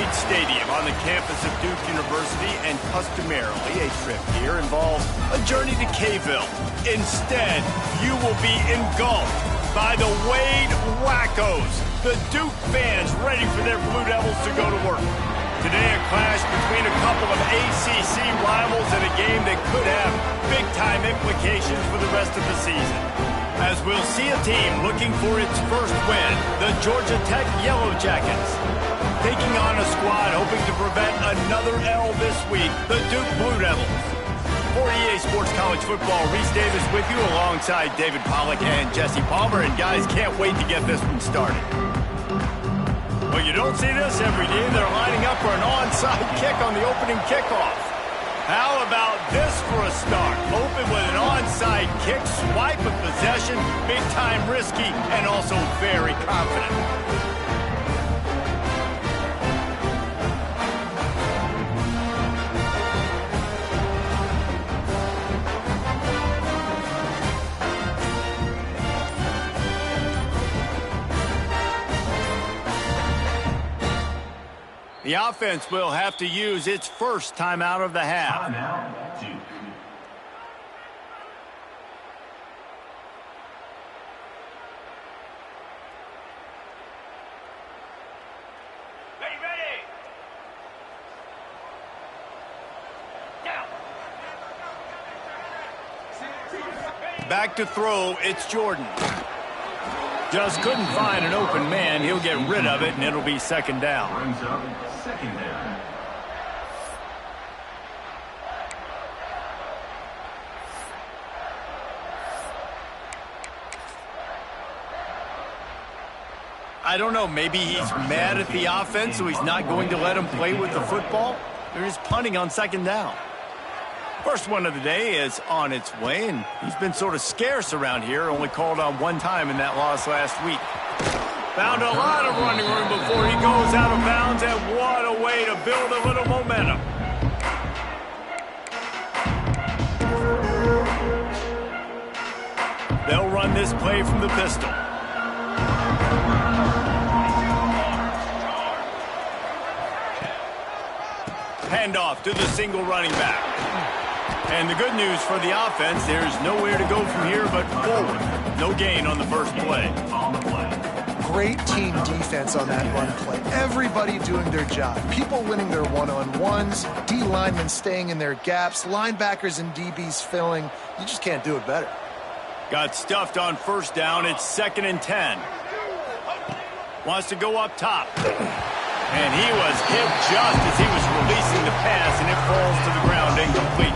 Arrowhead Stadium on the campus of Duke University, and customarily a trip here involves a journey to K-ville. Instead, you will be engulfed by the Wade Wackos, the Duke fans ready for their Blue Devils to go to work. Today, a clash between a couple of ACC rivals in a game that could have big-time implications for the rest of the season. As we'll see a team looking for its first win, the Georgia Tech Yellow Jackets. Taking on a squad hoping to prevent another L this week, the Duke Blue Devils. For EA Sports College Football, Reese Davis with you alongside David Pollack and Jesse Palmer. And guys, can't wait to get this one started. Well, you don't see this every day. They're lining up for an onside kick on the opening kickoff. How about this for a start? Open with an onside kick, swipe of possession, big time risky, and also very confident. The offense will have to use its first timeout of the half. Timeout, Duke. Ready. Down. Back to throw, it's Jordan. Just couldn't find an open man. He'll get rid of it, and it'll be second down. Brings up second down. I don't know. Maybe he's mad at the offense, so he's not going to let him play with the football. They're just punting on second down. First one of the day is on its way, and he's been sort of scarce around here, only called on one time in that loss last week. Found a lot of running room before he goes out of bounds, and what a way to build a little momentum. They'll run this play from the pistol. Handoff to the single running back. And the good news for the offense, there's nowhere to go from here but forward. No gain on the first play. On the play. Great team defense on that run play. Everybody doing their job. People winning their one-on-ones, D linemen staying in their gaps, linebackers and DBs filling. You just can't do it better. Got stuffed on first down. It's 2nd and 10. Wants to go up top. And he was hit just as he was releasing the pass, and it falls to the ground incomplete.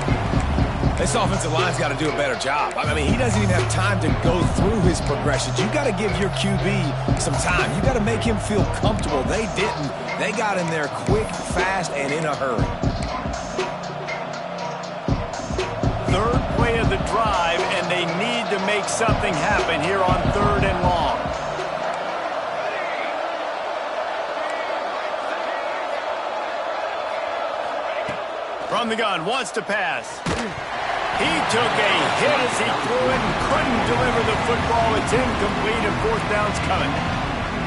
This offensive line's got to do a better job. I mean, he doesn't even have time to go through his progressions. You got to give your QB some time. You got to make him feel comfortable. They didn't. They got in there quick, fast, and in a hurry. Third play of the drive, and they need to make something happen here on 3rd and long. From the gun, wants to pass. He took a hit as he threw it and couldn't deliver the football. It's incomplete, and 4th down's coming.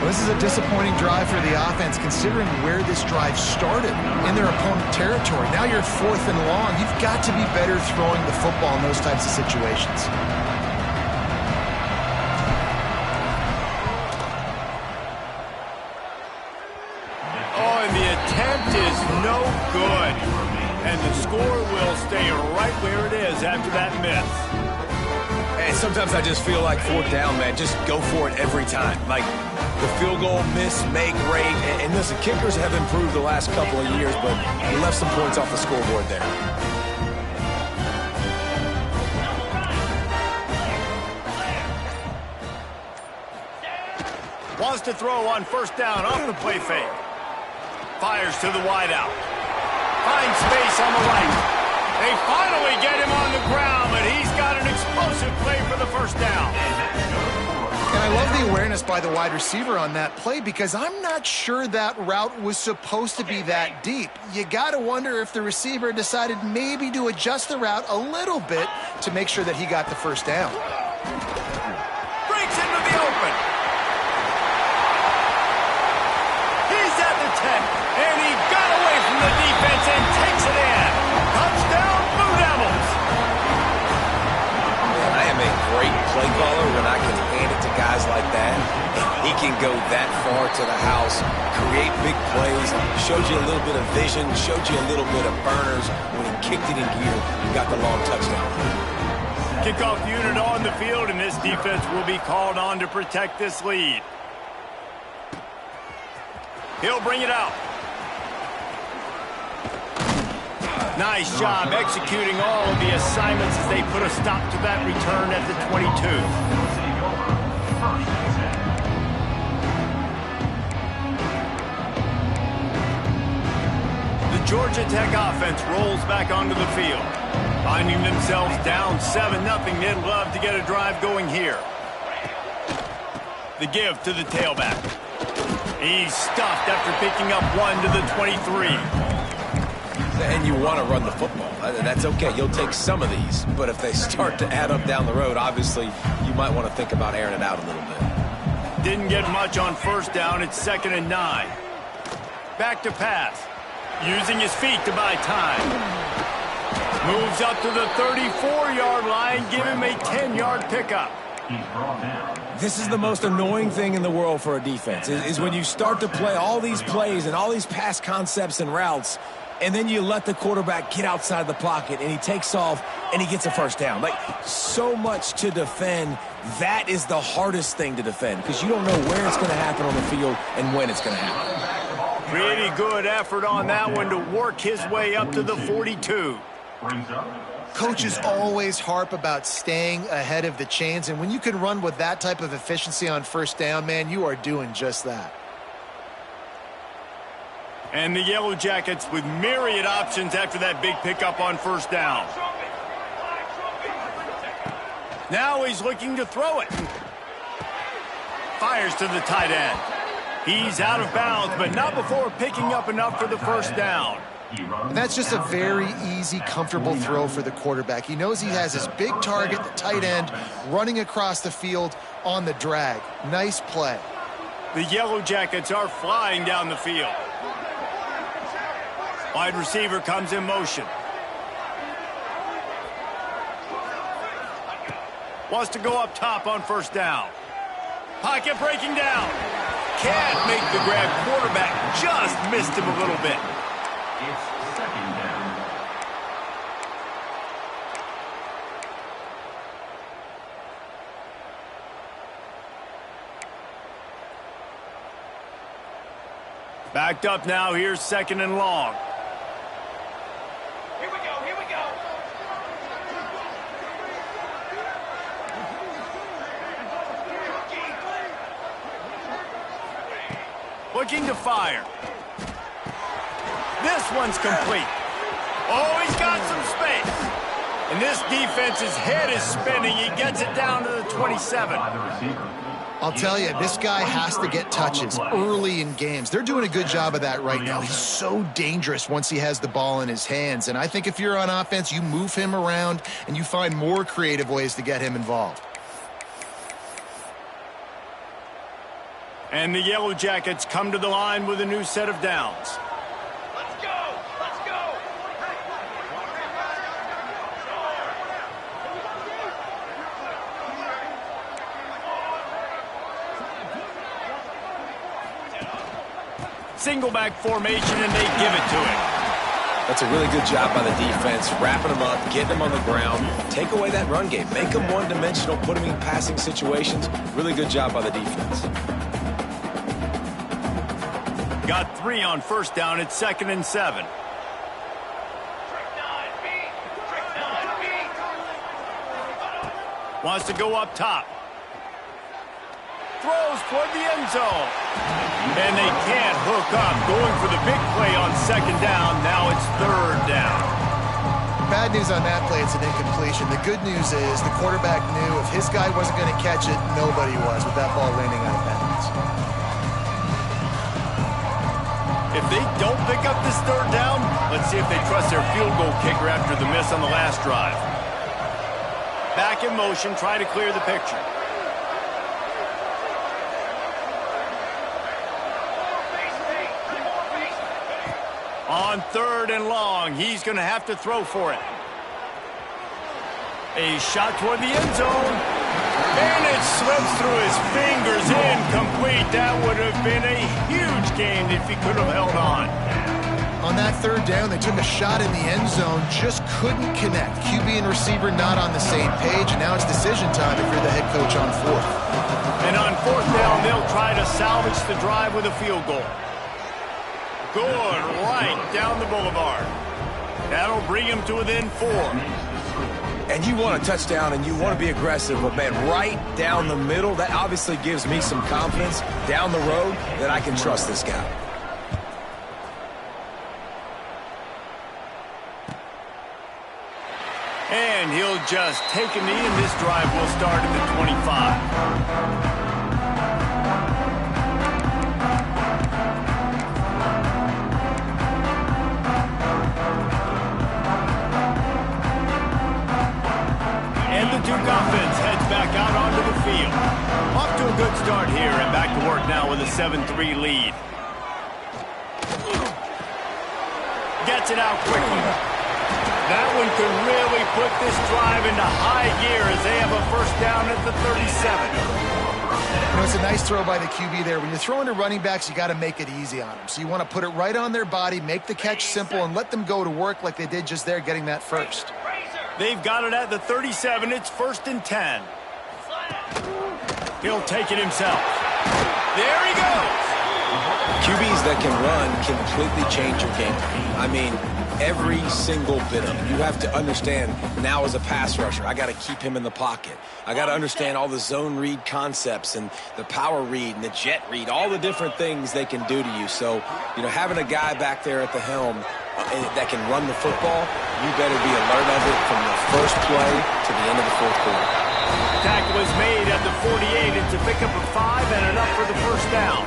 Well, this is a disappointing drive for the offense, considering where this drive started, in their opponent territory. Now you're 4th and long. You've got to be better throwing the football in those types of situations. Oh, and the attempt is no good. And the score will stay right where it is after that miss. And sometimes I just feel like 4th down, man. Just go for it every time. Like the field goal miss, make rate. And listen, kickers have improved the last couple of years, but you left some points off the scoreboard there. Wants to throw on first down off the play fake. Fires to the wideout. Finds space on the right. They finally get him on the ground, but he's got an explosive play for the first down. And I love the awareness by the wide receiver on that play, because I'm not sure that route was supposed to be that deep. You got to wonder if the receiver decided maybe to adjust the route a little bit to make sure that he got the first down. Breaks into the open. He's at the 10, and he and takes it in. Touchdown, Blue Devils. Man, I am a great play caller when I can hand it to guys like that. He can go that far to the house, create big plays, showed you a little bit of vision, showed you a little bit of burners when he kicked it in gear and got the long touchdown. Kickoff unit on the field, and this defense will be called on to protect this lead. He'll bring it out. Nice job executing all of the assignments as they put a stop to that return at the 22. The Georgia Tech offense rolls back onto the field. Finding themselves down 7-0, they'd love to get a drive going here. The give to the tailback. He's stuffed after picking up one to the 23. And you want to run the football. That's okay. You'll take some of these. But if they start to add up down the road, obviously, you might want to think about airing it out a little bit. Didn't get much on first down. It's 2nd and 9. Back to pass. Using his feet to buy time. Moves up to the 34-yard line. Give him a 10-yard pickup. This is the most annoying thing in the world for a defense, is when you start to play all these plays and all these pass concepts and routes, and then you let the quarterback get outside the pocket, and he takes off, and he gets a first down. Like, so much to defend. That is the hardest thing to defend because you don't know where it's going to happen on the field and when it's going to happen. Pretty good effort on that one to work his way up to the 42. Coaches always harp about staying ahead of the chains, and when you can run with that type of efficiency on first down, man, you are doing just that. And the Yellow Jackets with myriad options after that big pickup on first down. Now he's looking to throw it. Fires to the tight end. He's out of bounds, but not before picking up enough for the first down. And that's just a very easy, comfortable throw for the quarterback. He knows he has his big target, the tight end, running across the field on the drag. Nice play. The Yellow Jackets are flying down the field. Wide receiver comes in motion. Wants to go up top on first down. Pocket breaking down. Can't make the grab. Quarterback just missed him a little bit. It's 2nd down. Backed up now. Here's 2nd and long. Here we go, here we go. Looking to fire. This one's complete. Oh, he's got some space. And this defense's head is spinning. He gets it down to the 27. I'll tell you, this guy has to get touches early in games. They're doing a good job of that right now. He's so dangerous once he has the ball in his hands. And I think if you're on offense, you move him around and you find more creative ways to get him involved. And the Yellow Jackets come to the line with a new set of downs. Let's go, let's go. Single back formation, and they give it to him. That's a really good job by the defense, wrapping them up, getting them on the ground, take away that run game, make them one-dimensional, put them in passing situations. Really good job by the defense. Got 3 on first down. It's 2nd and 7. Wants to go up top. Throws toward the end zone. And they can't hook up. Going for the big play on 2nd down. Now it's 3rd down. Bad news on that play, it's an incompletion. The good news is the quarterback knew if his guy wasn't going to catch it, nobody was with that ball landing out of bounds. If they don't pick up this 3rd down, let's see if they trust their field goal kicker after the miss on the last drive. Back in motion, try to clear the picture. On 3rd and long, he's going to have to throw for it. A shot toward the end zone. And it slips through his fingers. Incomplete. That would have been a huge gain if he could have held on. On that 3rd down, they took a shot in the end zone, just couldn't connect. QB and receiver not on the same page, and now it's decision time if you're the head coach on 4th. And on 4th down, they'll try to salvage the drive with a field goal. Good, right down the boulevard. That'll bring him to within 4. And you want a touchdown and you want to be aggressive, but man, right down the middle, that obviously gives me some confidence down the road that I can trust this guy. And he'll just take a knee, and this drive will start at the 25. And the Duke offense heads back out onto the field. Off to a good start here, and back to work now with a 7-3 lead. Gets it out quickly. That one could really put this drive into high gear as they have a 1st down at the 37. You know, it's a nice throw by the QB there. When you're throwing to running backs, you got to make it easy on them. So you want to put it right on their body, make the catch simple, and let them go to work like they did just there, getting that 1st. They've got it at the 37. It's 1st and 10. He'll take it himself. There he goes. QBs that can run completely change your game. I mean, every single bit of it. You have to understand now as a pass rusher, I got to keep him in the pocket. I got to understand all the zone read concepts and the power read and the jet read, all the different things they can do to you. So, you know, having a guy back there at the helm that can run the football, you better be alert of it from the first play to the end of the 4th quarter. Tackle is made at the 48. It's a pickup of 5 and enough for the 1st down.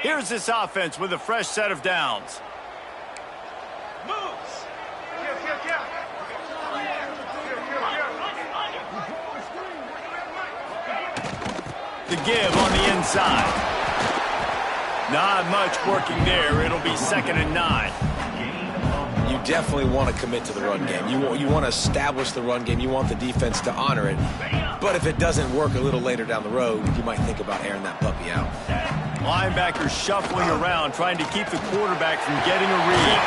Here's this offense with a fresh set of downs. Moves. The give on the inside. Not much working there. It'll be 2nd and 9. You definitely want to commit to the run game. You want to establish the run game. You want the defense to honor it. But if it doesn't work a little later down the road, you might think about airing that puppy out. Linebackers shuffling around, trying to keep the quarterback from getting a read.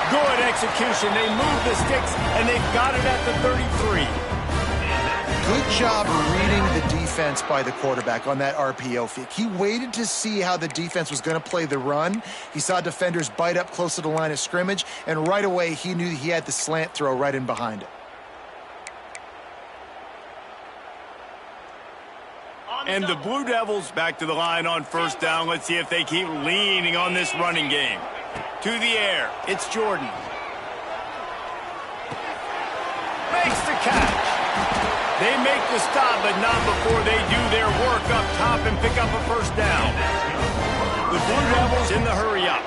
Good execution. They move the sticks, and they've got it at the 33. Good job reading the defense by the quarterback on that RPO fake. He waited to see how the defense was going to play the run. He saw defenders bite up close to the line of scrimmage, and right away he knew he had the slant throw right in behind it. And the Blue Devils back to the line on 1st down. Let's see if they keep leaning on this running game. To the air, it's Jordan. Makes the catch. They make the stop, but not before they do their work up top and pick up a 1st down. The Blue Devils in the hurry-up.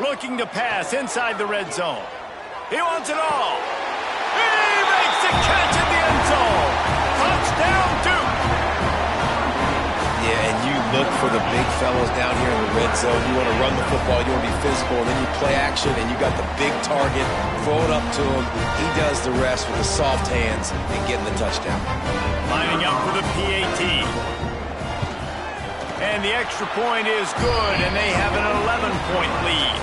Looking to pass inside the red zone. He wants it all. He makes the catch in the end zone. Touchdown, Duke. Yeah, and you look for the big fellows down here in the red zone. You want to run the football, you want to be physical, and then you play action, and you got the big target. Throw it up to him. He does the rest with the soft hands and getting the touchdown. Lining up for the PAT. And the extra point is good, and they have an 11-point lead.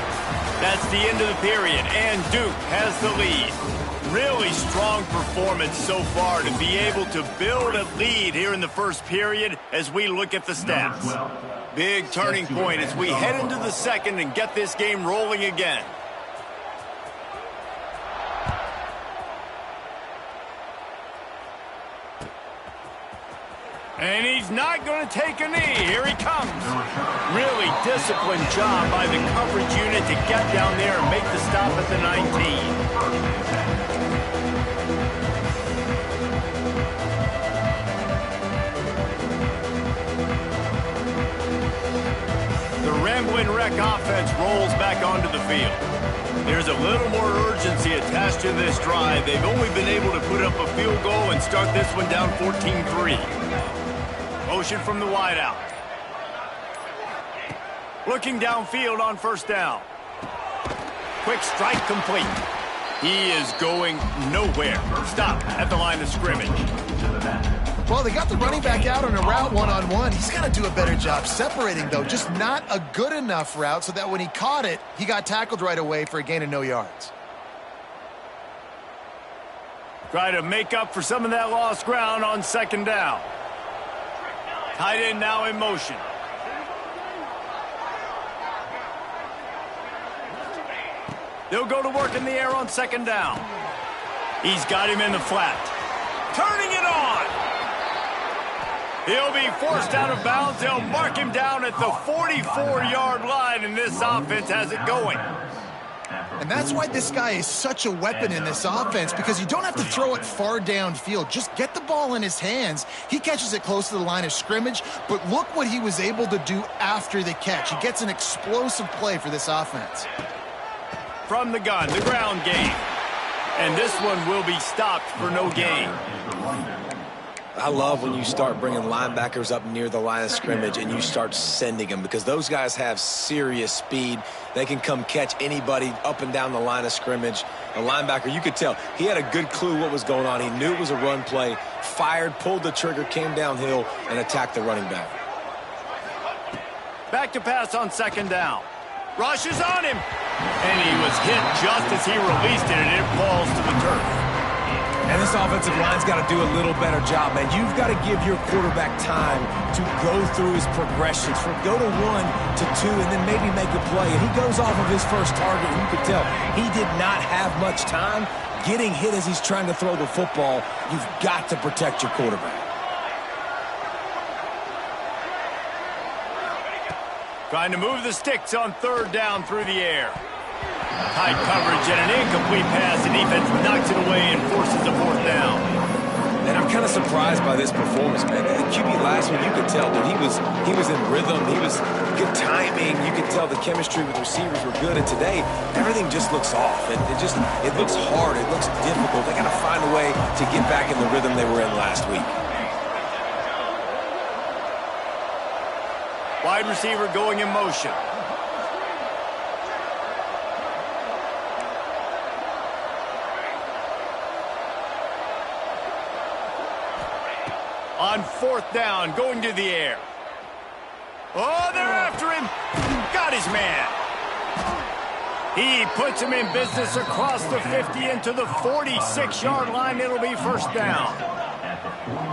That's the end of the period, and Duke has the lead. Really strong performance so far to be able to build a lead here in the 1st period as we look at the stats. Big turning point as we head into the 2nd and get this game rolling again. And he's not going to take a knee. Here he comes. Really disciplined job by the coverage unit to get down there and make the stop at the 19. The Ramblin' Wreck offense rolls back onto the field. There's a little more urgency at Attached to this drive, they've only been able to put up a field goal and start this one down 14-3. Motion from the wideout. Looking downfield on first down. Quick strike complete. He is going nowhere. Stop at the line of scrimmage. Well, they got the running back out on a route one-on-one. He's got to do a better job separating, though. Just not a good enough route so that when he caught it, he got tackled right away for a gain of no yards. Try to make up for some of that lost ground on second down. Tight end now in motion. They'll go to work in the air on second down. He's got him in the flat. Turning it on. He'll be forced out of bounds. They'll mark him down at the 44-yard line, and this offense has it going. And that's why this guy is such a weapon in this offense, because you don't have to throw it far downfield. Just get the ball in his hands. He catches it close to the line of scrimmage, but look what he was able to do after the catch. He gets an explosive play for this offense. From the gun, the ground game. And this one will be stopped for no gain. I love when you start bringing linebackers up near the line of scrimmage and you start sending them, because those guys have serious speed. They can come catch anybody up and down the line of scrimmage. A linebacker, you could tell, he had a good clue what was going on. He knew it was a run play, fired, pulled the trigger, came downhill, and attacked the running back. Back to pass on second down. Rush is on him. And he was hit just as he released it, and it falls to the turf. And this offensive line's got to do a little better job, man. You've got to give your quarterback time to go through his progressions, from go to 1 to 2, and then maybe make a play. And he goes off of his first target, and you can tell he did not have much time getting hit as he's trying to throw the football. You've got to protect your quarterback. Trying to move the sticks on third down through the air. Tight coverage and an incomplete pass. The defense knocks it away and forces a fourth down. And I'm kind of surprised by this performance, man. The QB last week, you could tell that he was in rhythm. He was good timing. You could tell the chemistry with receivers were good. And today, everything just looks off. It looks hard. It looks difficult. They got to find a way to get back in the rhythm they were in last week. Wide receiver going in motion. On fourth down, going to the air. Oh, they're after him. Got his man. He puts him in business across the 50 into the 46-yard line. It'll be first down.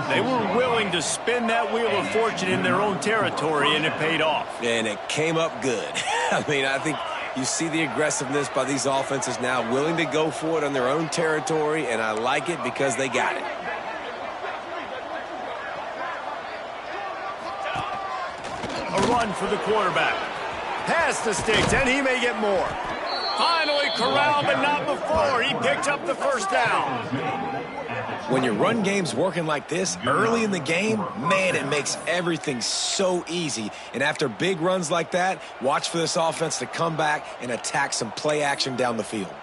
They were willing to spin that wheel of fortune in their own territory, and it paid off. And it came up good. I mean, I think you see the aggressiveness by these offenses now, willing to go for it on their own territory, and I like it because they got it. A run for the quarterback. Past the sticks, and he may get more. Finally corralled, but not before. He picked up the first down. When your run game's working like this early in the game, man, it makes everything so easy. And after big runs like that, watch for this offense to come back and attack some play action down the field.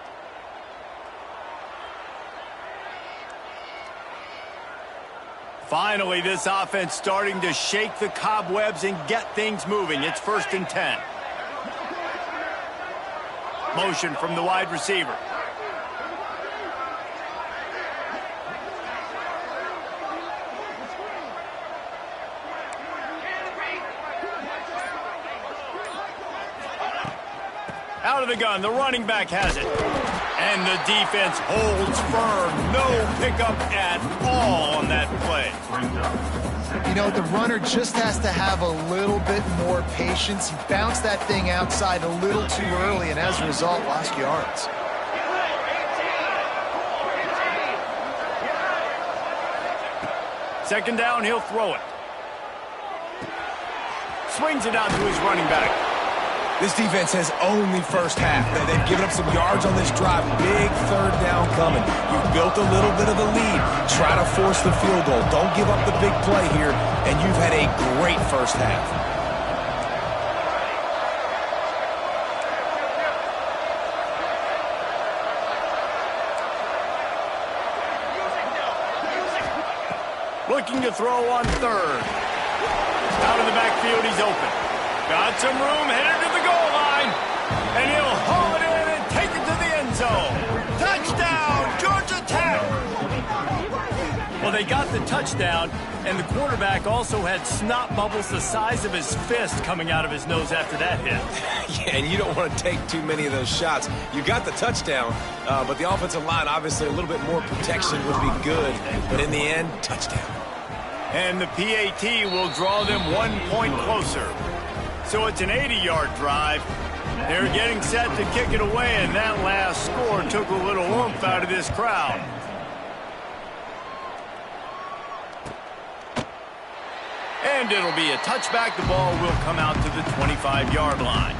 Finally, this offense starting to shake the cobwebs and get things moving. It's 1st and 10. Motion from the wide receiver. Out of the gun, the running back has it. And the defense holds firm. No pickup at all on that play. You know, the runner just has to have a little bit more patience. He bounced that thing outside a little too early, and as a result, lost yards. Second down, he'll throw it. Swings it out to his running back. This defense has only first half. They've given up some yards on this drive. Big third down coming. You've built a little bit of a lead. Try to force the field goal. Don't give up the big play here, and you've had a great first half. Looking to throw on third. Out of the backfield, he's open. Got some room, headed to the goal line. And he'll haul it in and take it to the end zone. Touchdown, Georgia Tech! Well, they got the touchdown, and the quarterback also had snot bubbles the size of his fist coming out of his nose after that hit. Yeah, and you don't want to take too many of those shots. You got the touchdown, but the offensive line, obviously, a little bit more protection would be good. But in the end, touchdown. And the PAT will draw them 1 point closer. So it's an 80-yard drive. They're getting set to kick it away, and that last score took a little oomph out of this crowd. And it'll be a touchback. The ball will come out to the 25-yard line.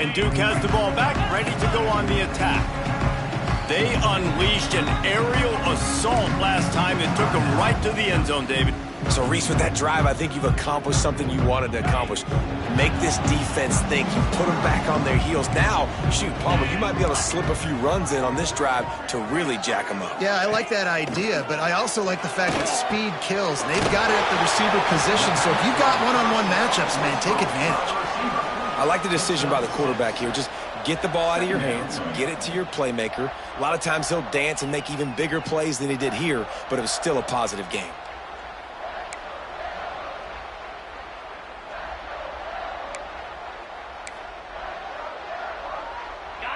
And Duke has the ball back, ready to go on the attack. They unleashed an aerial assault last time that took them right to the end zone, David. So, Reese, with that drive, I think you've accomplished something you wanted to accomplish. Make this defense think. You put them back on their heels. Now, shoot, Palmer, you might be able to slip a few runs in on this drive to really jack them up. Yeah, I like that idea, but I also like the fact that speed kills. And they've got it at the receiver position, so if you've got one-on-one matchups, man, take advantage. I like the decision by the quarterback here. Just get the ball out of your hands, get it to your playmaker. A lot of times he'll dance and make even bigger plays than he did here, but it was still a positive game.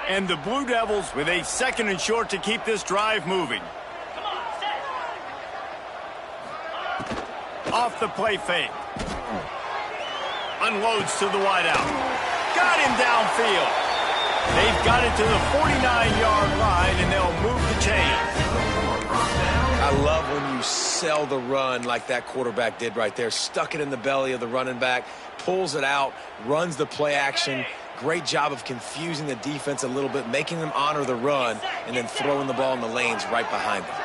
And the Blue Devils with a 2nd and short to keep this drive moving. Off the play fake. Unloads to the wideout. Got him downfield. They've got it to the 49-yard line, and they'll move the chains. I love when you sell the run like that quarterback did right there. Stuck it in the belly of the running back, pulls it out, runs the play action. Great job of confusing the defense a little bit, making them honor the run, and then throwing the ball in the lanes right behind them.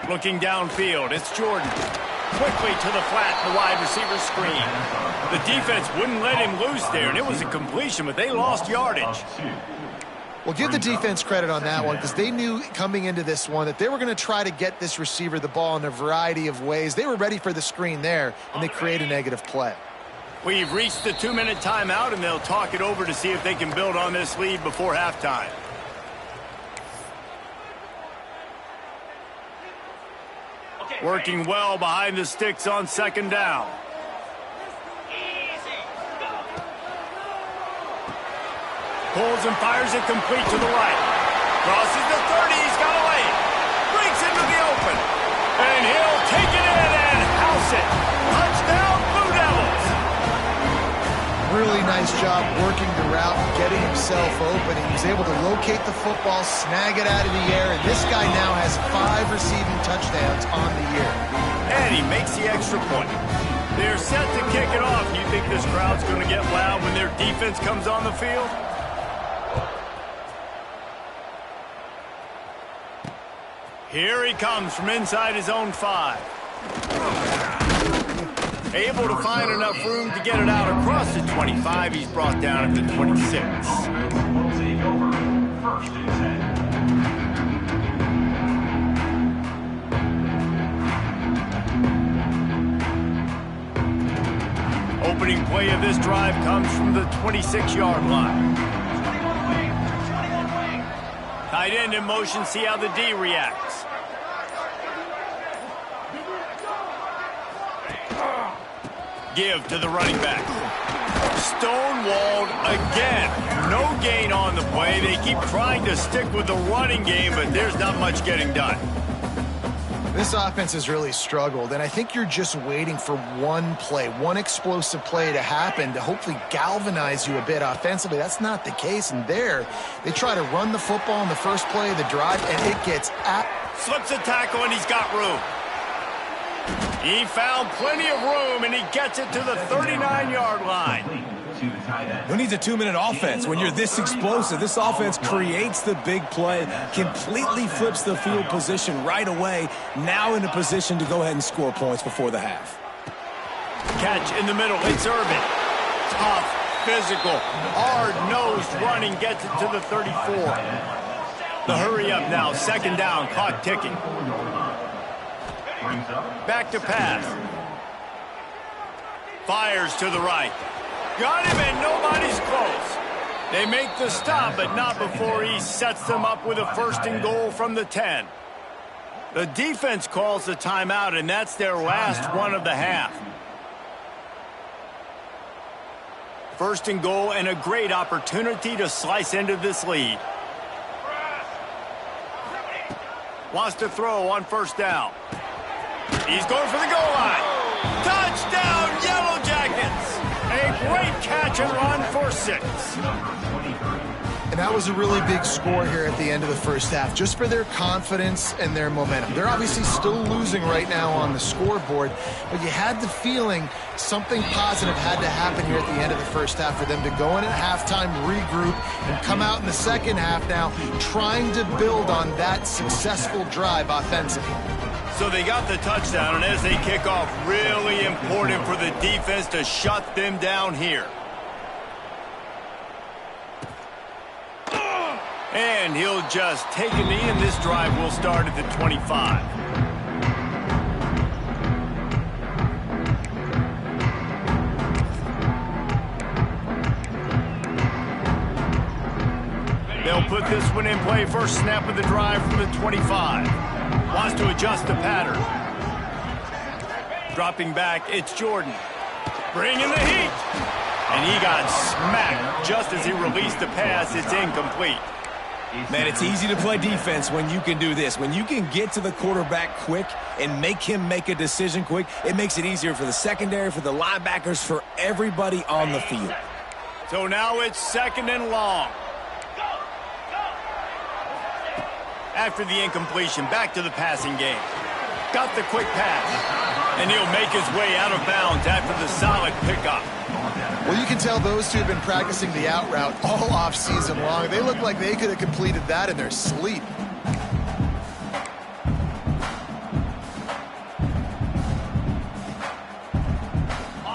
Looking downfield, it's Jordan. Quickly to the flat, the wide receiver screen. The defense wouldn't let him loose there, and it was a completion, but they lost yardage. Well, give the defense credit on that one because they knew coming into this one that they were going to try to get this receiver the ball in a variety of ways. They were ready for the screen there, and they create a negative play. We've reached the 2-minute timeout, and they'll talk it over to see if they can build on this lead before halftime. Working well behind the sticks on second down. Pulls and fires it complete to the right. Crosses the 30. He's got a lane. Breaks into the open. And he'll take it in and house it. Touchdown, Blue Devils. Really nice job working the route and getting himself open. He was able to locate the football, snag it out of the air, and this guy now has 5 receiving touchdowns on the year. And he makes the extra point. They're set to kick it off. You think this crowd's going to get loud when their defense comes on the field? Here he comes from inside his own 5. Able to find enough room to get it out across the 25. He's brought down at the 26. We'll take over. First and 10. Opening play of this drive comes from the 26-yard line. 21 wing. Tight end in motion, see how the D reacts. Give to the running back. Stonewalled again. No gain on the play. They keep trying to stick with the running game, but there's not much getting done. This offense has really struggled, and I think you're just waiting for one play, one explosive play to happen to hopefully galvanize you a bit offensively. That's not the case, and there, they try to run the football in the first play of the drive, and it gets at... Slips a tackle, and he's got room. He found plenty of room, and he gets it to the 39-yard line. Who needs a 2-minute offense? When you're this explosive, this offense creates the big play, completely flips the field position right away, now in a position to go ahead and score points before the half. Catch in the middle. It's Urban. Tough, physical, hard-nosed running gets it to the 34. The hurry up now. Second down. Clock ticking. Back to pass. Fires to the right. Got him, and nobody's close. They make the stop, but not before he sets them up with a 1st and goal from the 10. The defense calls the timeout, and that's their last one of the half. 1st and goal, and a great opportunity to slice into this lead. Wants to throw on 1st down. He's going for the goal line. Touchdown, Yellow Jackets! A great catch and run for 6. And that was a really big score here at the end of the first half, just for their confidence and their momentum. They're obviously still losing right now on the scoreboard, but you had the feeling something positive had to happen here at the end of the first half for them to go in at halftime, regroup, and come out in the second half now trying to build on that successful drive offensively. So they got the touchdown, and as they kick off, really important for the defense to shut them down here. And he'll just take a knee, and this drive will start at the 25. They'll put this one in play. First snap of the drive from the 25. Wants to adjust the pattern. Dropping back, it's Jordan. Bringing the heat. And he got smacked just as he released the pass. It's incomplete. Man, it's easy to play defense when you can do this. When you can get to the quarterback quick and make him make a decision quick, it makes it easier for the secondary, for the linebackers, for everybody on the field. So now it's 2nd and long. After the incompletion, back to the passing game. Got the quick pass. And he'll make his way out of bounds after the solid pickup. Well, you can tell those two have been practicing the out route all off season long. They look like they could have completed that in their sleep.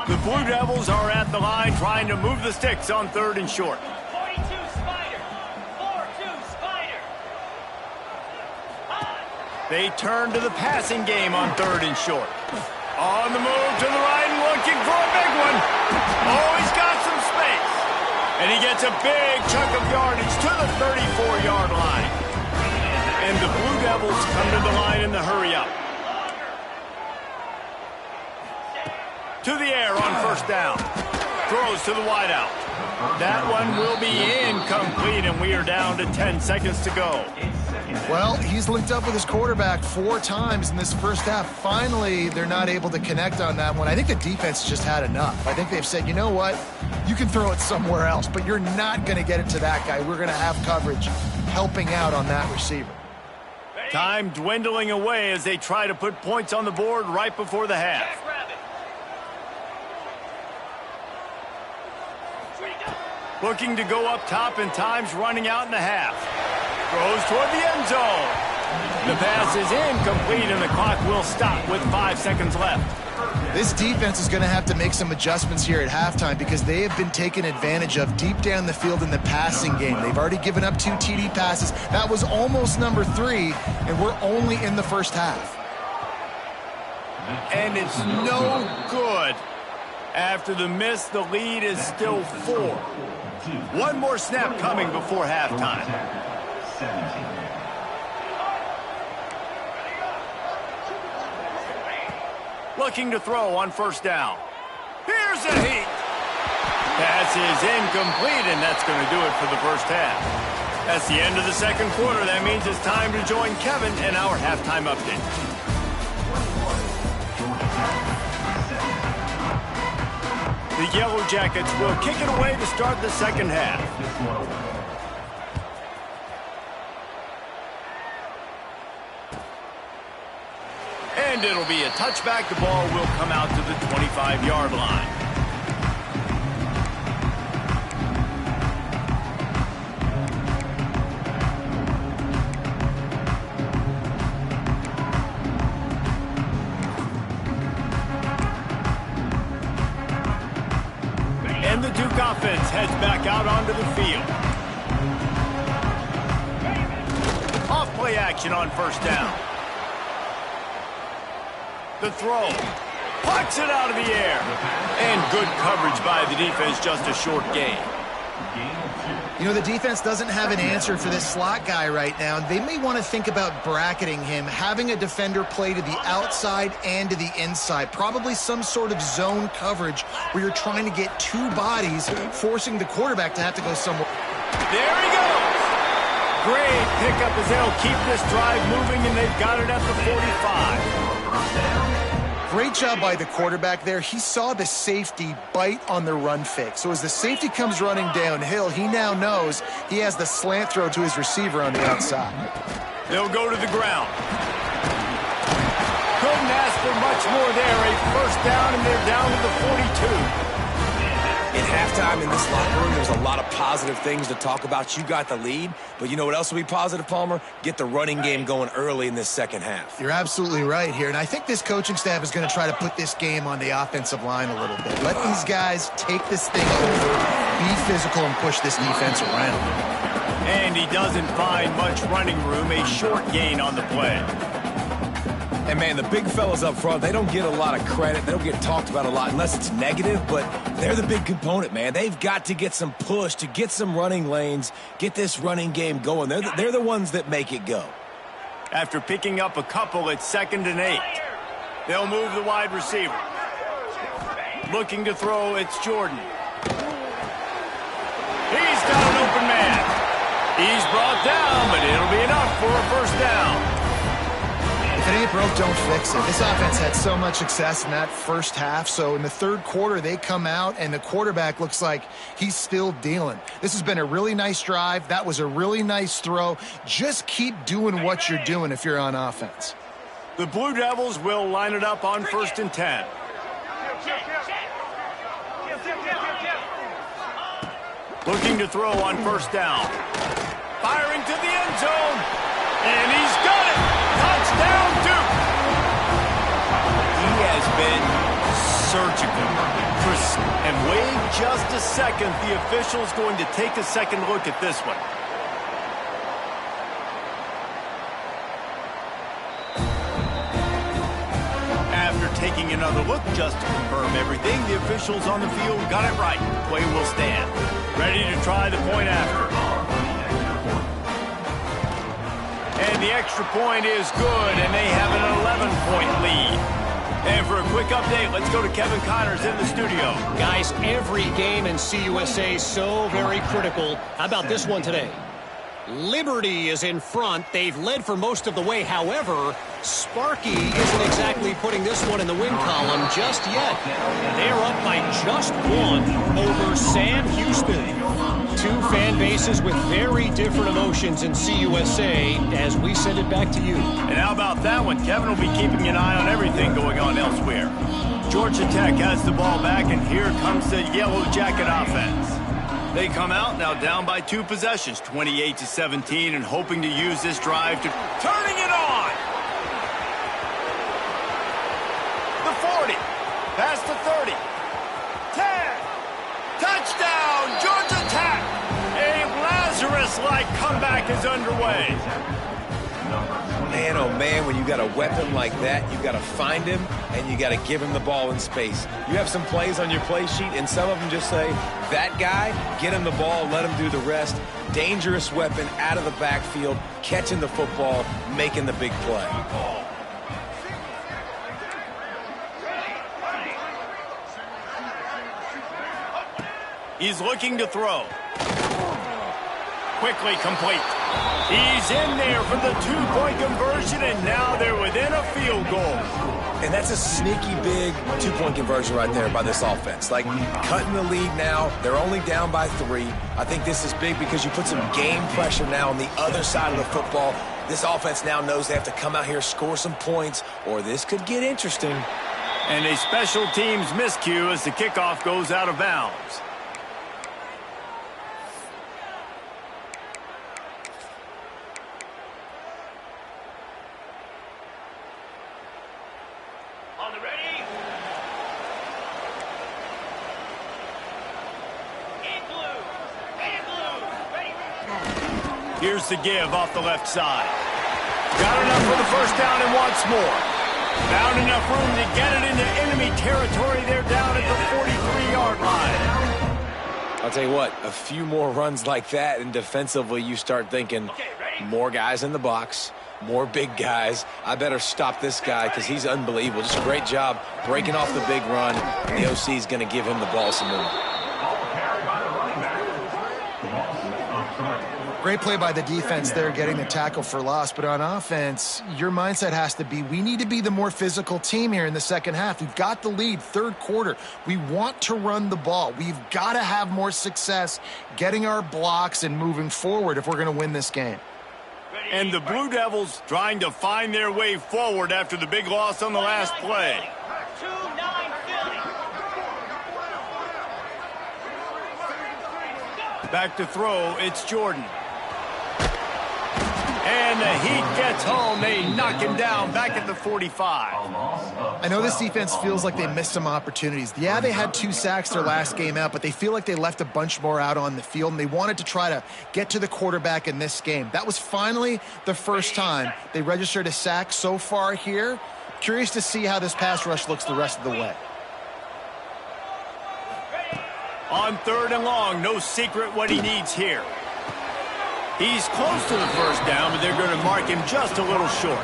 The Blue Devils are at the line trying to move the sticks on 3rd and short. 42 Spider. 4-2. They turn to the passing game on 3rd and short. On the move to the right and looking for a big one. Oh, he's got some space. And he gets a big chunk of yardage to the 34-yard line. And the Blue Devils come to the line in the hurry-up. To the air on 1st down. Throws to the wideout. That one will be incomplete, and we are down to 10 seconds to go. Well, he's linked up with his quarterback 4 times in this first half. Finally, they're not able to connect on that one. I think the defense just had enough. I think they've said, you know what? You can throw it somewhere else, but you're not going to get it to that guy. We're going to have coverage helping out on that receiver. Time dwindling away as they try to put points on the board right before the half. Looking to go up top, and time's running out in the half. Throws toward the end zone. The pass is incomplete, and the clock will stop with 5 seconds left. This defense is going to have to make some adjustments here at halftime because they have been taken advantage of deep down the field in the passing game. They've already given up 2 TD passes. That was almost number 3, and we're only in the first half. And it's no good. After the miss, the lead is still 4. One more snap coming before halftime. Looking to throw on 1st down. Here's a heat. Pass is incomplete, and that's going to do it for the first half. That's the end of the 2nd quarter. That means it's time to join Kevin in our halftime update. The Yellow Jackets will kick it away to start the 2nd half. And it'll be a touchback. The ball will come out to the 25-yard line. And the Duke offense heads back out onto the field. Off play action on 1st down. The throw. Pucks it out of the air. And good coverage by the defense, just a short gain. You know, the defense doesn't have an answer for this slot guy right now. They may want to think about bracketing him, having a defender play to the outside and to the inside. Probably some sort of zone coverage where you're trying to get 2 bodies, forcing the quarterback to have to go somewhere. There he goes. Great pickup as they'll keep this drive moving, and they've got it at the 45. Great job by the quarterback there. He saw the safety bite on the run fake. So as the safety comes running downhill, he now knows he has the slant throw to his receiver on the outside. They'll go to the ground. Couldn't ask for much more there. A 1st down, and they're down to the 42. At halftime in this locker room, there's a lot of positive things to talk about. You got the lead, but you know what else will be positive, Palmer? Get the running game going early in this 2nd half. You're absolutely right here, and I think this coaching staff is going to try to put this game on the offensive line a little bit. Let these guys take this thing over, be physical, and push this defense around. And he doesn't find much running room, a short gain on the play. And, man, the big fellas up front, they don't get a lot of credit. They don't get talked about a lot unless it's negative, but they're the big component, man. They've got to get some push to get some running lanes, get this running game going. They're the ones that make it go. After picking up a couple, it's 2nd and 8. They'll move the wide receiver. Looking to throw, it's Jordan. He's got an open man. He's brought down, but it'll be enough for a 1st down. If it ain't broke, don't fix it. This offense had so much success in that first half, so in the 3rd quarter, they come out, and the quarterback looks like he's still dealing. This has been a really nice drive. That was a really nice throw. Just keep doing what you're doing if you're on offense. The Blue Devils will line it up on 1st and 10. Looking to throw on 1st down. Firing to the end zone, and he's got it. Touchdown, Duke! He has been surgical. And wait just a second. The official's going to take a second look at this one. taking another look just to confirm everything. The officials on the field got it right. Play will stand. Ready to try the point after. And the extra point is good, and they have an 11-point lead. And for a quick update, let's go to Kevin Connors in the studio. Guys, every game in CUSA is so very critical. How about this one today? Liberty is in front. They've led for most of the way. However, Sparky isn't exactly putting this one in the win column just yet. They're up by just one over Sam Houston. Two fan bases with very different emotions in CUSA as we send it back to you. And how about that one? Kevin will be keeping an eye on everything going on elsewhere. Georgia Tech has the ball back, and here comes the Yellow Jacket offense. They come out now down by 2 possessions, 28-17, and hoping to use this drive to turning it on. The 40, past the 30, 10, touchdown, Georgia Tech. A Lazarus-like comeback is underway. Man, oh man, when you got a weapon like that, you got to find him and you got to give him the ball in space. You have some plays on your play sheet, and some of them just say, that guy, get him the ball, let him do the rest. Dangerous weapon out of the backfield, catching the football, making the big play. He's looking to throw. Quickly complete. He's in there for the 2-point conversion, and now they're within a field goal. And that's a sneaky big 2-point conversion right there by this offense. Like, cutting the lead now. They're only down by 3. I think this is big because you put some game pressure now on the other side of the football. This offense now knows they have to come out here, score some points, or this could get interesting. And a special teams miscue as the kickoff goes out of bounds. Here's the give off the left side. Got enough for the first down and wants more. Found enough room to get it into enemy territory. They're down at the 43-yard line. I'll tell you what, a few more runs like that, and defensively you start thinking, more guys in the box, more big guys. I better stop this guy because he's unbelievable. Just a great job breaking off the big run, and the OC is going to give him the ball some more. Great play by the defense there, getting the tackle for loss. But on offense, your mindset has to be, we need to be the more physical team here in the second half. We've got the lead, third quarter. We want to run the ball. We've got to have more success getting our blocks and moving forward if we're going to win this game. And the Blue Devils trying to find their way forward after the big loss on the last play. Back to throw, it's Jordan. And the Heat gets home. They knock him down back at the 45. I know this defense feels like they missed some opportunities. Yeah, they had 2 sacks their last game out, but they feel like they left a bunch more out on the field, and they wanted to try to get to the quarterback in this game. That was finally the first time they registered a sack so far here. Curious to see how this pass rush looks the rest of the way. On 3rd and long, no secret what he needs here. He's close to the first down, but they're going to mark him just a little short.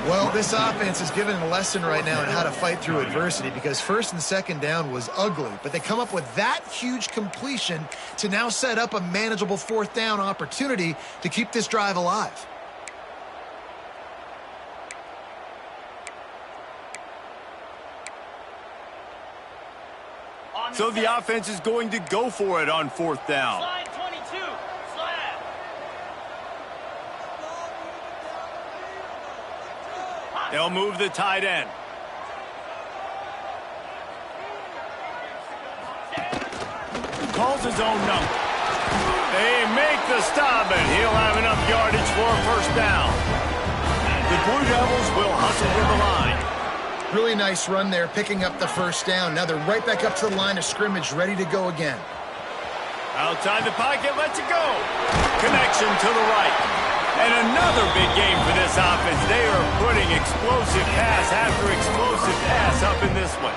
Well, this offense is given a lesson right now on how to fight through adversity, because 1st and 2nd down was ugly, but they come up with that huge completion to now set up a manageable 4th down opportunity to keep this drive alive. So the offense is going to go for it on 4th down. They'll move the tight end. Calls his own number. They make the stop, and he'll have enough yardage for a first down. The Blue Devils will hustle to the line. Really nice run there, picking up the first down. Now they're right back up to the line of scrimmage, ready to go again. Outside the pocket, lets it go. Connection to the right. And another big game for this offense. They are putting explosive pass after explosive pass up in this one.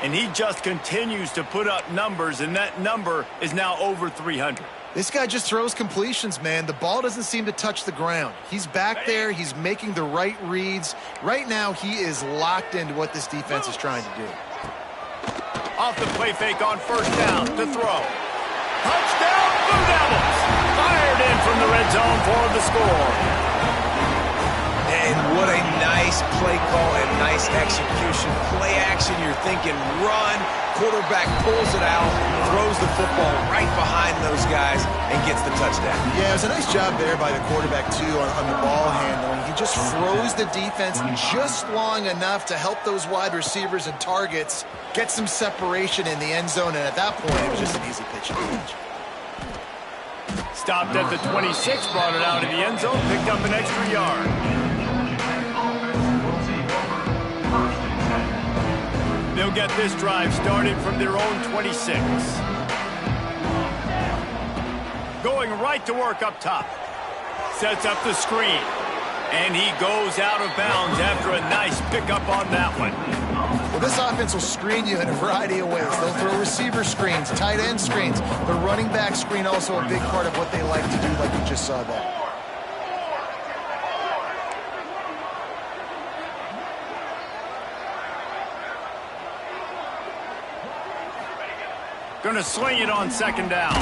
And he just continues to put up numbers, and that number is now over 300. This guy just throws completions, man. The ball doesn't seem to touch the ground. He's back there. He's making the right reads. Right now, he is locked into what this defense is trying to do. Off the play fake on first down to throw. Touchdown, Blue Devils! Fired in from the red zone for the score. And what a nice play call and nice execution. Play action, you're thinking run. Quarterback pulls it out, throws the football right behind those guys, and gets the touchdown. Yeah, it was a nice job there by the quarterback, too, on the ball handling. He just froze the defense just long enough to help those wide receivers and targets get some separation in the end zone, and at that point, it was just an easy pitch to catch. Stopped at the 26, brought it out of the end zone, picked up an extra yard. They'll get this drive started from their own 26. Going right to work up top. Sets up the screen. And he goes out of bounds after a nice pickup on that one. Well, this offense will screen you in a variety of ways. They'll throw receiver screens, tight end screens. The running back screen also a big part of what they like to do, like you just saw there. Gonna sling it on second down.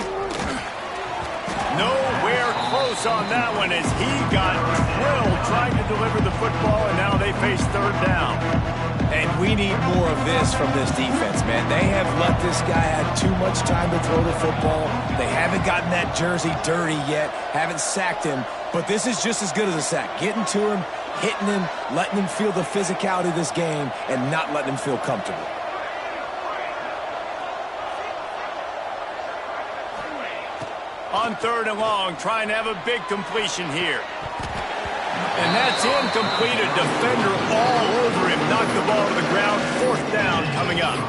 Nowhere close on that one as he got drilled trying to deliver the football, and now they face third down. And we need more of this from this defense, man. They have let this guy have too much time to throw the football. They haven't gotten that jersey dirty yet, haven't sacked him, but this is just as good as a sack. Getting to him, hitting him, letting him feel the physicality of this game, and not letting him feel comfortable. On third and long, trying to have a big completion here. And that's incomplete. A defender all over him. Knocked the ball to the ground. Fourth down coming up.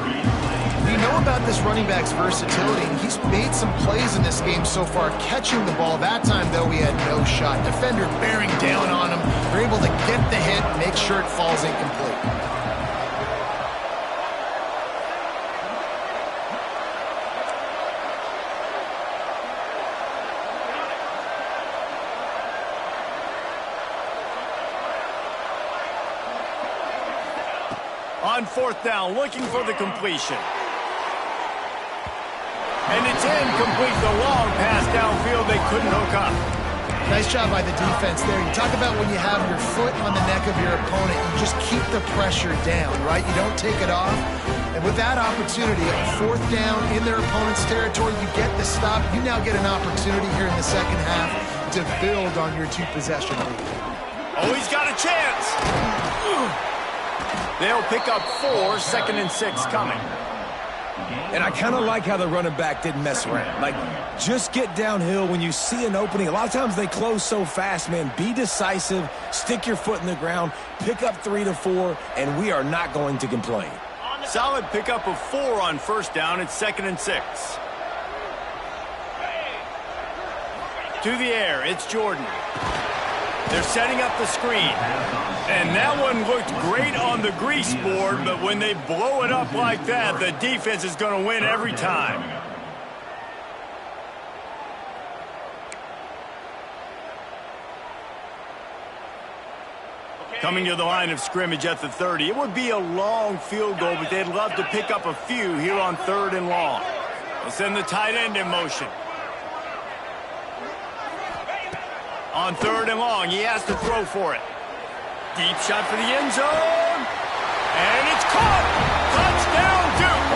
We know about this running back's versatility. He's made some plays in this game so far, catching the ball. That time, though, he had no shot. Defender bearing down on him. They're able to get the hit, make sure it falls incomplete. On fourth down, looking for the completion. And it's incomplete. The long pass downfield, they couldn't hook up. Nice job by the defense there. You talk about when you have your foot on the neck of your opponent, you just keep the pressure down, right? You don't take it off. And with that opportunity, on fourth down in their opponent's territory, you get the stop. You now get an opportunity here in the second half to build on your two-possession lead. Oh, he's got a chance. They'll pick up 4, second and 6 coming. And I kind of like how the running back didn't mess around. Like, just get downhill when you see an opening. A lot of times they close so fast, man. Be decisive, stick your foot in the ground, pick up 3 to 4, and we are not going to complain. Solid pickup of 4 on first down. It's second and 6. To the air, it's Jordan. They're setting up the screen. And that one looked great on the grease board, but when they blow it up like that, the defense is going to win every time. Coming to the line of scrimmage at the 30. It would be a long field goal, but they'd love to pick up a few here on third and long. They'll send the tight end in motion. On third and long, he has to throw for it. Deep shot for the end zone. And it's caught. Touchdown, Duke.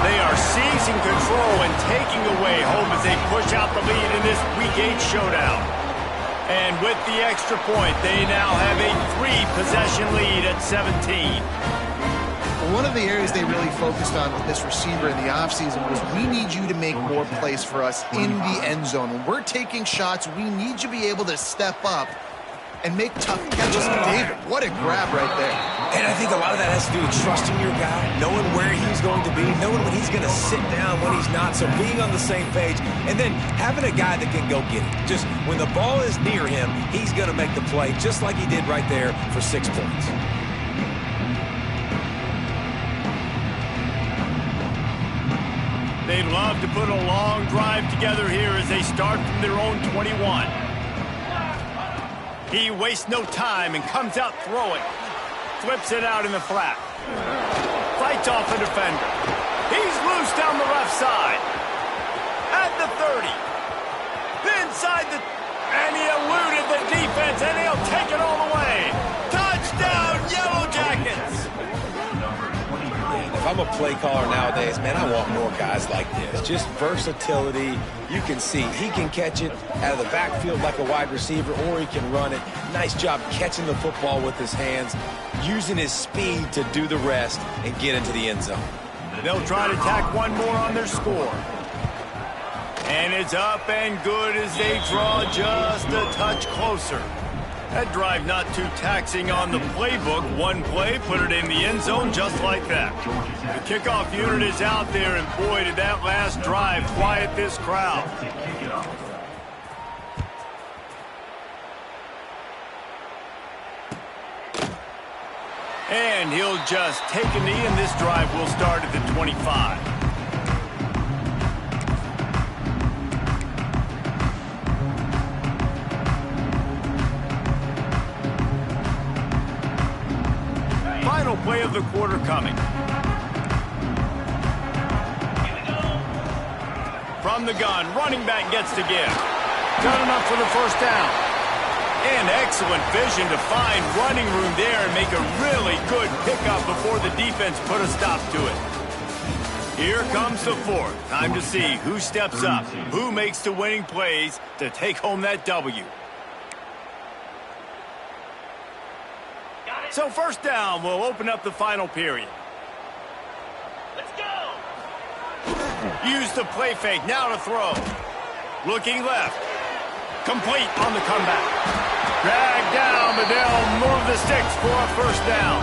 They are seizing control and taking away hope as they push out the lead in this Week 8 showdown. And with the extra point, they now have a 3-possession lead at 17. One of the areas they really focused on with this receiver in the offseason was we need you to make more plays for us in the end zone. When we're taking shots, we need you to be able to step up and make tough catches. David, what a grab right there. And I think a lot of that has to do with trusting your guy, knowing where he's going to be, knowing when he's going to sit down, when he's not, so being on the same page, and then having a guy that can go get it. Just when the ball is near him, he's going to make the play, just like he did right there for 6 points. They'd love to put a long drive together here as they start from their own 21. He wastes no time and comes out throwing. Flips it out in the flat. Fights off a defender. He's loose down the left side. At the 30. Inside the... And he eluded the defense, and he'll take it all the way. Touchdown, Yellow Jackets! If I'm a play caller nowadays, man, I want more guys like this. Just versatility. You can see he can catch it out of the backfield like a wide receiver, or he can run it. Nice job catching the football with his hands, using his speed to do the rest and get into the end zone. They'll try to tack one more on their score. And it's up and good as they draw just a touch closer. That drive not too taxing on the playbook. One play, put it in the end zone just like that. The kickoff unit is out there, and boy, did that last drive quiet this crowd. And he'll just take a knee, and this drive will start at the 25. Final play of the quarter coming. From the gun, running back gets to give. Done enough for the first down. And excellent vision to find running room there and make a really good pickup before the defense put a stop to it. Here comes the fourth. Time to see who steps up, who makes the winning plays to take home that W. So first down will open up the final period. Let's go! Use the play fake, now to throw. Looking left. Complete on the comeback. Dragged down, but they'll move the sticks for a first down.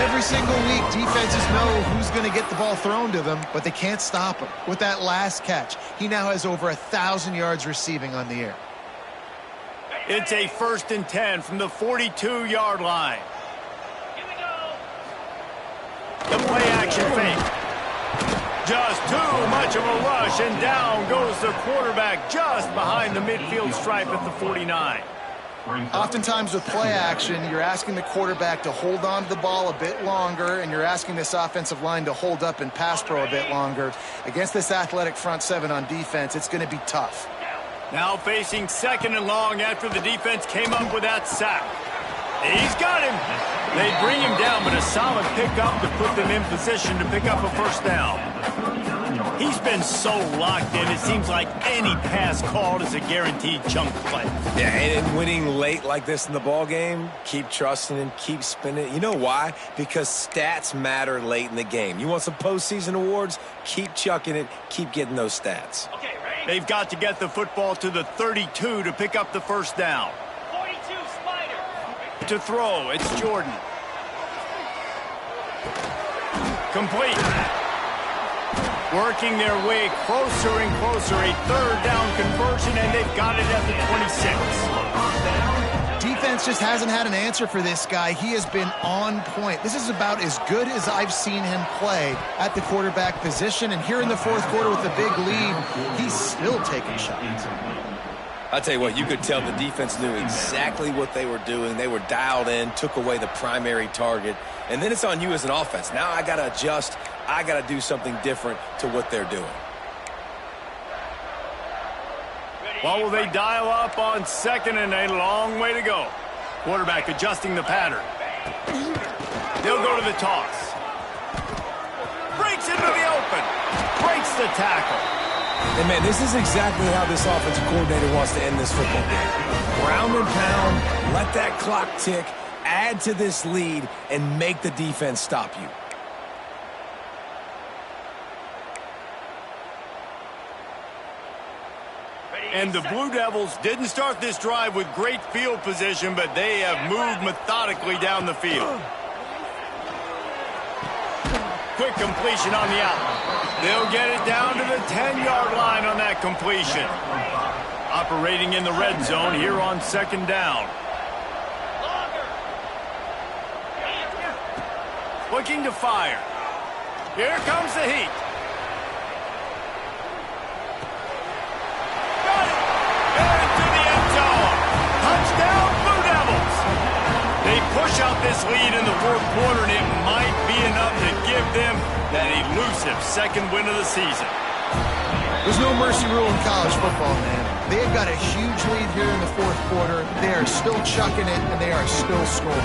Every single week, defenses know who's going to get the ball thrown to them, but they can't stop him. With that last catch, he now has over 1,000 yards receiving on the air. It's a 1st and 10 from the 42-yard line. Here we go. The play action fake. Just too much of a rush, and down goes the quarterback just behind the midfield stripe at the 49. Oftentimes with play action, you're asking the quarterback to hold on to the ball a bit longer, and you're asking this offensive line to hold up and pass pro a bit longer. Against this athletic front seven on defense, it's going to be tough. Now facing 2nd and long after the defense came up with that sack. He's got him. They bring him down, but a solid pickup to put them in position to pick up a first down. He's been so locked in, it seems like any pass called is a guaranteed chunk play. Yeah, and winning late like this in the ball game, keep trusting him, keep spinning. You know why? Because stats matter late in the game. You want some postseason awards? Keep chucking it, keep getting those stats. Okay, they've got to get the football to the 32 to pick up the first down. 42, Spider. To throw, it's Jordan. Complete. Working their way closer and closer, a 3rd down conversion, and they've got it at the 26. Defense just hasn't had an answer for this guy. He has been on point. This is about as good as I've seen him play at the quarterback position, and here in the 4th quarter with the big lead, he's still taking shots. I'll tell you what, you could tell the defense knew exactly what they were doing. They were dialed in, took away the primary target, and then it's on you as an offense. Now I got to adjust. I got to do something different to what they're doing. Well, will they dial up on 2nd and a long way to go? Quarterback adjusting the pattern. They'll go to the toss. Breaks into the open. Breaks the tackle. And, man, this is exactly how this offensive coordinator wants to end this football game. Ground and pound, let that clock tick, add to this lead, and make the defense stop you. And the Blue Devils didn't start this drive with great field position, but they have moved methodically down the field. Quick completion on the out. They'll get it down to the 10-yard line on that completion. Operating in the red zone here on second down. Looking to fire. Here comes the heat. Got it. Into the end zone. Touchdown, Blue Devils. They push out this lead in the fourth quarter, and it might be enough to give them that elusive second win of the season. There's no mercy rule in college football, man. They've got a huge lead here in the fourth quarter. They are still chucking it, and they are still scoring.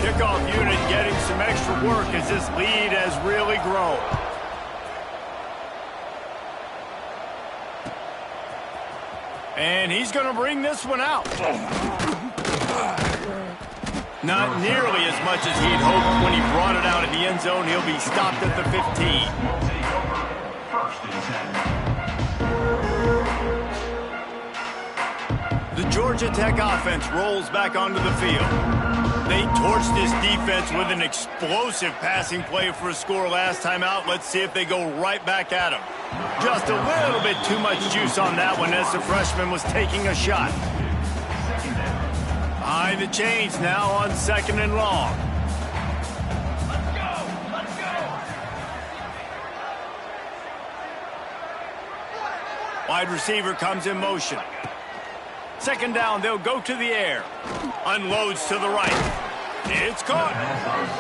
Kickoff unit getting some extra work as this lead has really grown. And he's going to bring this one out. Not nearly as much as he'd hoped when he brought it out in the end zone. He'll be stopped at the 15. First and 10. The Georgia Tech offense rolls back onto the field. They torched this defense with an explosive passing play for a score last time out. Let's see if they go right back at him. Just a little bit too much juice on that one as the freshman was taking a shot. Behind the chains now on second and long. Let's go. Wide receiver comes in motion. Second down, they'll go to the air. Unloads to the right. It's caught.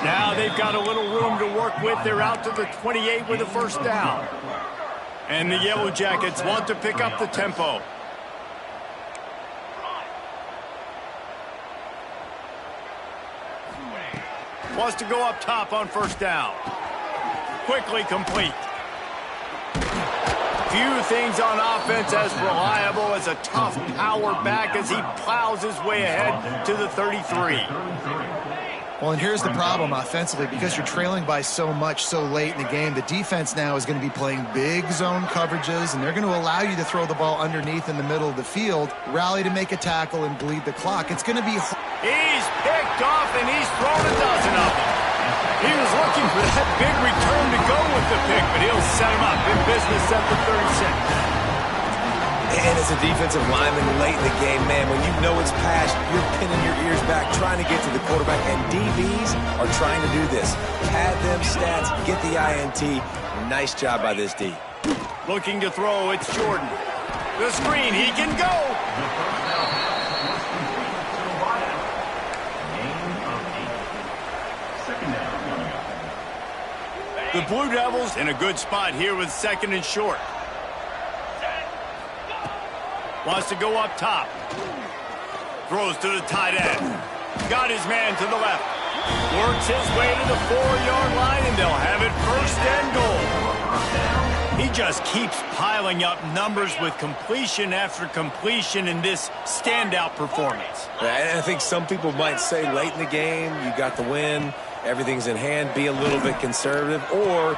Now they've got a little room to work with. They're out to the 28 with a first down. And the Yellow Jackets want to pick up the tempo. Wants to go up top on first down. Quickly complete. Few things on offense as reliable as a tough power back as he plows his way ahead to the 33. Well, and here's the problem offensively. Because you're trailing by so much so late in the game, the defense now is going to be playing big zone coverages, and they're going to allow you to throw the ball underneath in the middle of the field, rally to make a tackle, and bleed the clock. It's going to be... He's picked off, and he's thrown a dozen of them. He was looking for that big return to go with the pick, but he'll set him up. Good business at the 36. And as a defensive lineman late in the game, man, when you know it's past, you're pinning your ears back, trying to get to the quarterback, and DBs are trying to do this. Pad them stats, get the INT. Nice job by this D. Looking to throw, it's Jordan. The screen, he can go. The Blue Devils in a good spot here with second and short. Wants to go up top. Throws to the tight end. Got his man to the left. Works his way to the 4-yard line, and they'll have it first and goal. He just keeps piling up numbers with completion after completion in this standout performance. And I think some people might say late in the game, you got the win, everything's in hand, be a little bit conservative, or